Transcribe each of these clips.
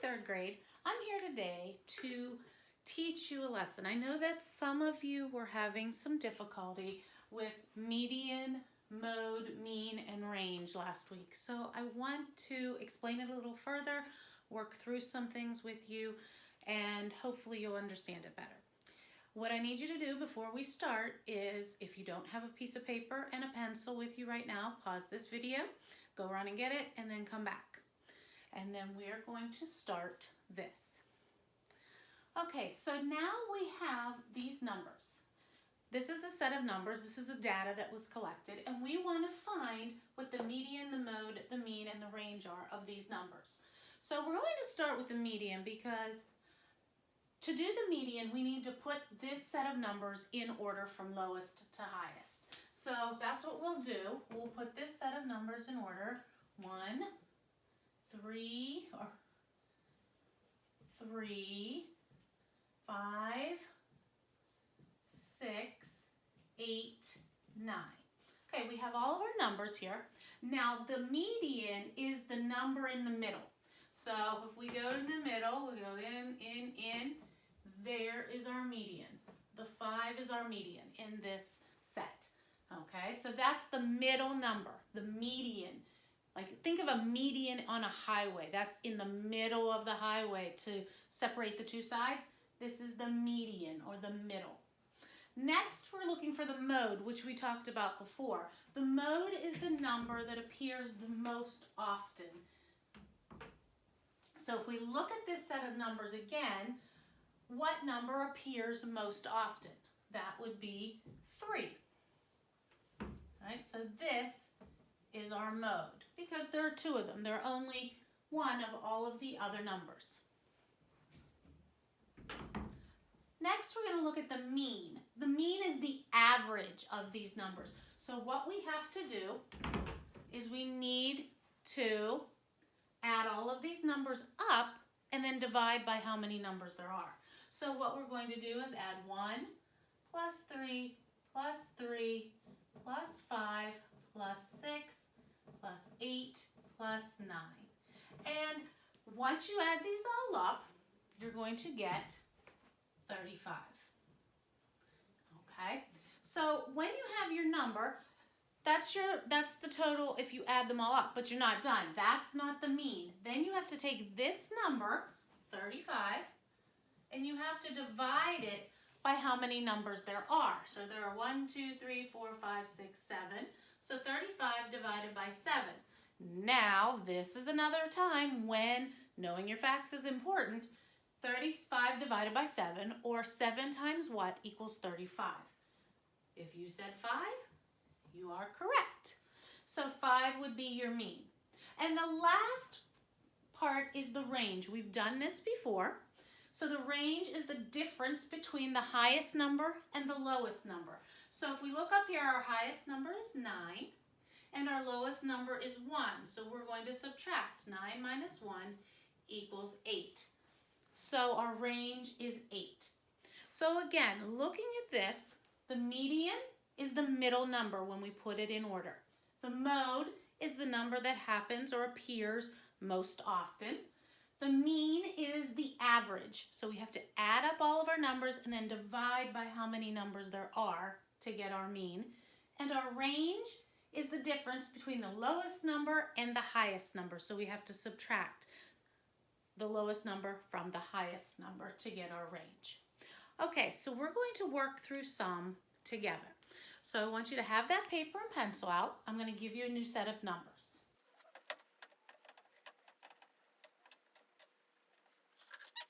third grade. I'm here today to teach you a lesson. I know that some of you were having some difficulty with median, mode, mean, and range last week. So I want to explain it a little further, work through some things with you, and hopefully you'll understand it better. What I need you to do before we start is, if you don't have a piece of paper and a pencil with you right now, pause this video, go run and get it, and then come back. And then we're going to start this. Okay, so now we have these numbers. This is a set of numbers. This is the data that was collected, and we want to find what the median, the mode, the mean, and the range are of these numbers. So we're going to start with the median because to do the median, we need to put this set of numbers in order from lowest to highest. So that's what we'll do. We'll put this set of numbers in order. 1, 3, 5, 6, 8, 9. Okay, we have all of our numbers here. Now the median is the number in the middle. So if we go to the middle, we go in, there is our median. The 5 is our median in this set. Okay, so that's the middle number, the median. Like, think of a median on a highway. That's in the middle of the highway to separate the two sides. This is the median, or the middle. Next, we're looking for the mode, which we talked about before. The mode is the number that appears the most often. So if we look at this set of numbers again, what number appears most often? That would be 3. All right, so this is our mode, because there are 2 of them. There are only one of all of the other numbers. Next, we're going to look at the mean. The mean is the average of these numbers. So what we have to do is we need to add all of these numbers up and then divide by how many numbers there are. So what we're going to do is add 1 plus 3 plus 3 plus 5 plus 6 plus 8 plus 9. And once you add these all up, you're going to get 35. Okay? So when you have your number, that's the total if you add them all up, but you're not done. That's not the mean. Then you have to take this number, 35, and you have to divide it by how many numbers there are. So there are 1, 2, 3, 4, 5, 6, 7. So 35 divided by 7. Now, this is another time when knowing your facts is important. 35 divided by 7, or 7 times what equals 35? If you said 5, you are correct. So 5 would be your mean. And the last part is the range. We've done this before. So the range is the difference between the highest number and the lowest number. So if we look up here, our highest number is 9, and our lowest number is 1. So we're going to subtract 9 minus 1 equals 8. So our range is 8. So again, looking at this, the median is the middle number when we put it in order. The mode is the number that happens or appears most often. The mean is the average. So we have to add up all of our numbers and then divide by how many numbers there are to get our mean. And our range is the difference between the lowest number and the highest number. So we have to subtract the lowest number from the highest number to get our range. Okay, so we're going to work through some together. So I want you to have that paper and pencil out. I'm going to give you a new set of numbers.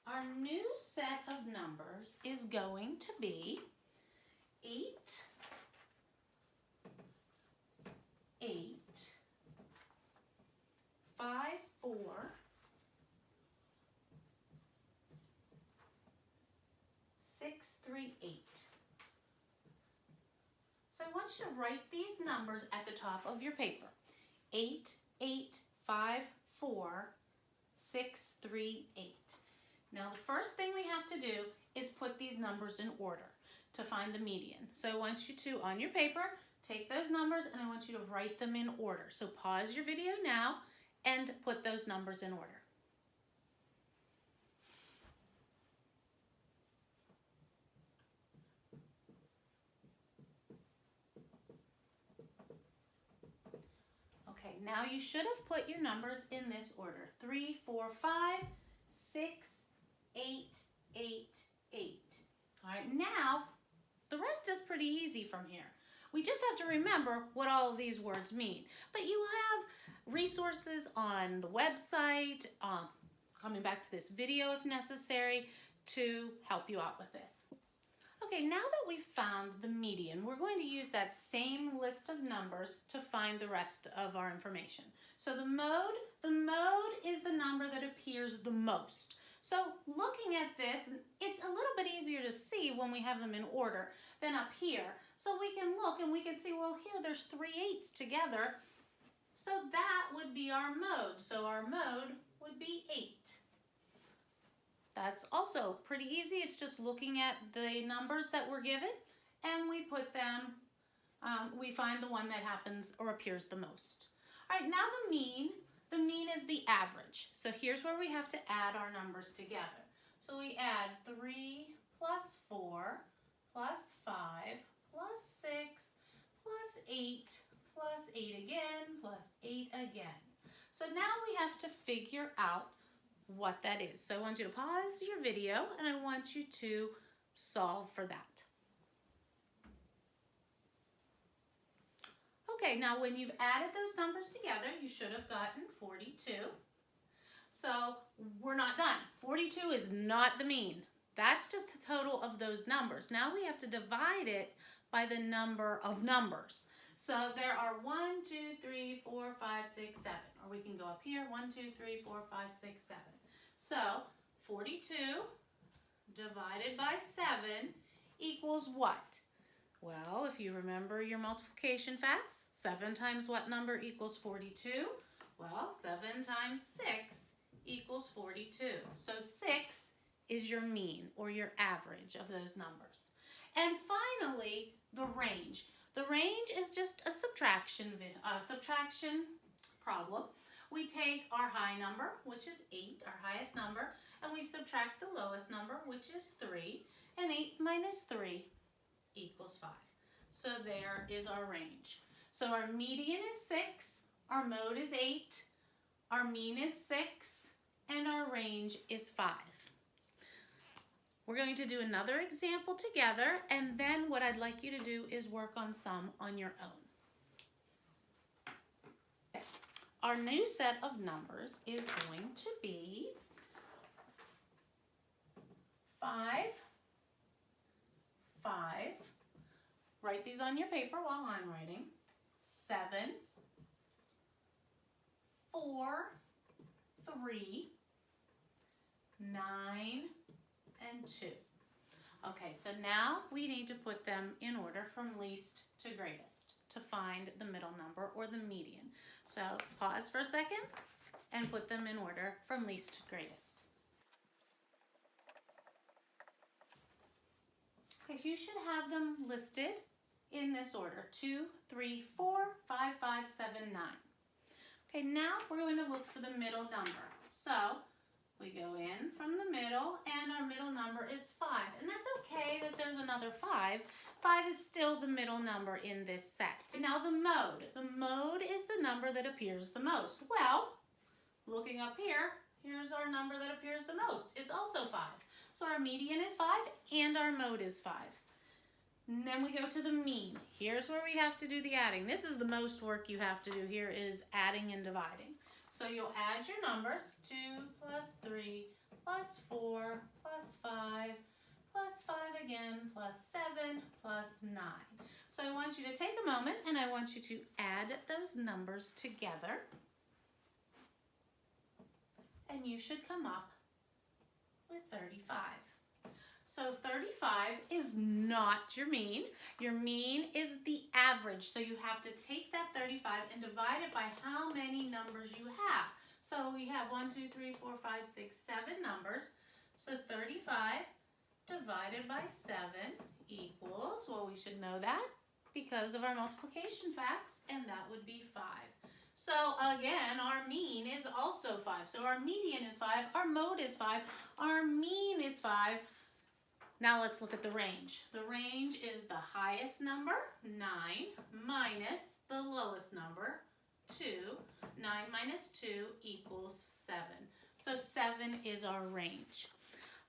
Our new set of numbers is going to be 8, 8, 5, 4, 6, 3, 8. So I want you to write these numbers at the top of your paper. 8, 8, 5, 4, 6, 3, 8. Now the first thing we have to do is put these numbers in order to find the median. So I want you to, on your paper, take those numbers and I want you to write them in order. So pause your video now and put those numbers in order. Okay, now you should have put your numbers in this order. 3, 4, 5, 6, 8, 8, 8. All right, now the rest is pretty easy from here. We just have to remember what all of these words mean. But you have resources on the website, coming back to this video if necessary, to help you out with this. Okay, now that we've found the median, we're going to use that same list of numbers to find the rest of our information. So the mode is the number that appears the most. So looking at this, it's a little bit easier to see when we have them in order than up here. So we can look and we can see, well, here there's 3 8s together. So that would be our mode. So our mode would be 8. That's also pretty easy. It's just looking at the numbers that were given and we put them, we find the one that happens or appears the most. All right, now the mean is the average. So here's where we have to add our numbers together. So we add 3 plus 4 plus 5 plus 6 plus 8 plus 8 again plus 8 again. So now we have to figure out what that is. So I want you to pause your video and I want you to solve for that. Okay, now when you've added those numbers together, you should have gotten 42. So we're not done. 42 is not the mean. That's just the total of those numbers. Now we have to divide it by the number of numbers. So there are 1, 2, 3, 4, 5, 6, 7. Or we can go up here, 1, 2, 3, 4, 5, 6, 7. So 42 divided by 7 equals what? Well, if you remember your multiplication facts, 7 times what number equals 42? Well, 7 times 6 equals 42. So 6 is your mean or your average of those numbers. And finally, the range. The range is just a subtraction problem. We take our high number, which is 8, our highest number, and we subtract the lowest number, which is 3, and 8 minus 3 equals 5. So there is our range. So our median is 6, our mode is 8, our mean is 6, and our range is 5. We're going to do another example together, and then what I'd like you to do is work on some on your own. Okay. Our new set of numbers is going to be 5, 5. Write these on your paper while I'm writing. 7, 4, 3, 9, and 2. Okay, so now we need to put them in order from least to greatest to find the middle number or the median. So pause for a second and put them in order from least to greatest. Okay, you should have them listed in this order: 2, 3, 4, 5, 5, 7, 9. Okay, now we're going to look for the middle number. So we go in from the middle, and our middle number is 5. And that's okay that there's another 5. 5 is still the middle number in this set. Now the mode. The mode is the number that appears the most. Well, looking up here, here's our number that appears the most. It's also 5. So our median is 5, and our mode is 5. And then we go to the mean. Here's where we have to do the adding. This is the most work you have to do here, is adding and dividing. So you'll add your numbers: 2 plus 3 plus 4 plus 5 plus 5 again plus 7 plus 9. So I want you to take a moment and I want you to add those numbers together. And you should come up with 35. So 35 is not your mean. Your mean is the average. So you have to take that 35 and divide it by how many numbers you have. So we have 1, 2, 3, 4, 5, 6, 7 numbers. So 35 divided by 7 equals, well, we should know that because of our multiplication facts, and that would be 5. So again, our mean is also 5. So our median is 5, our mode is 5, our mean is 5. Now let's look at the range. The range is the highest number, 9, minus the lowest number, 2. 9 minus 2 equals 7. So 7 is our range.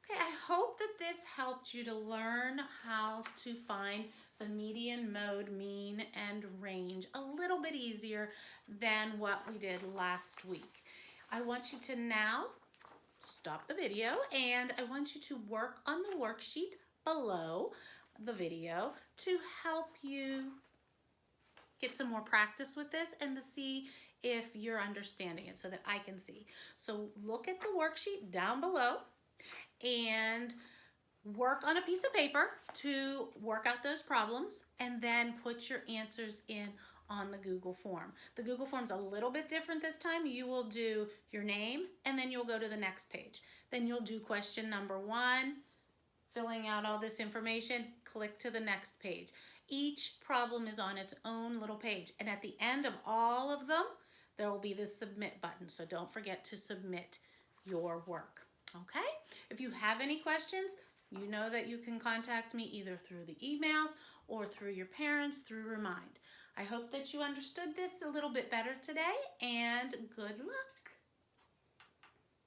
Okay, I hope that this helped you to learn how to find the median, mode, mean, and range a little bit easier than what we did last week. I want you to now stop the video and I want you to work on the worksheet below the video to help you get some more practice with this and to see if you're understanding it so that I can see. So look at the worksheet down below and work on a piece of paper to work out those problems and then put your answers in on the Google form. The Google form's a little bit different this time. You will do your name and then you'll go to the next page. Then you'll do question number 1, filling out all this information, click to the next page. Each problem is on its own little page, and at the end of all of them, there will be this submit button, so don't forget to submit your work, okay? If you have any questions, you know that you can contact me either through the emails or through your parents through Remind. I hope that you understood this a little bit better today, and good luck.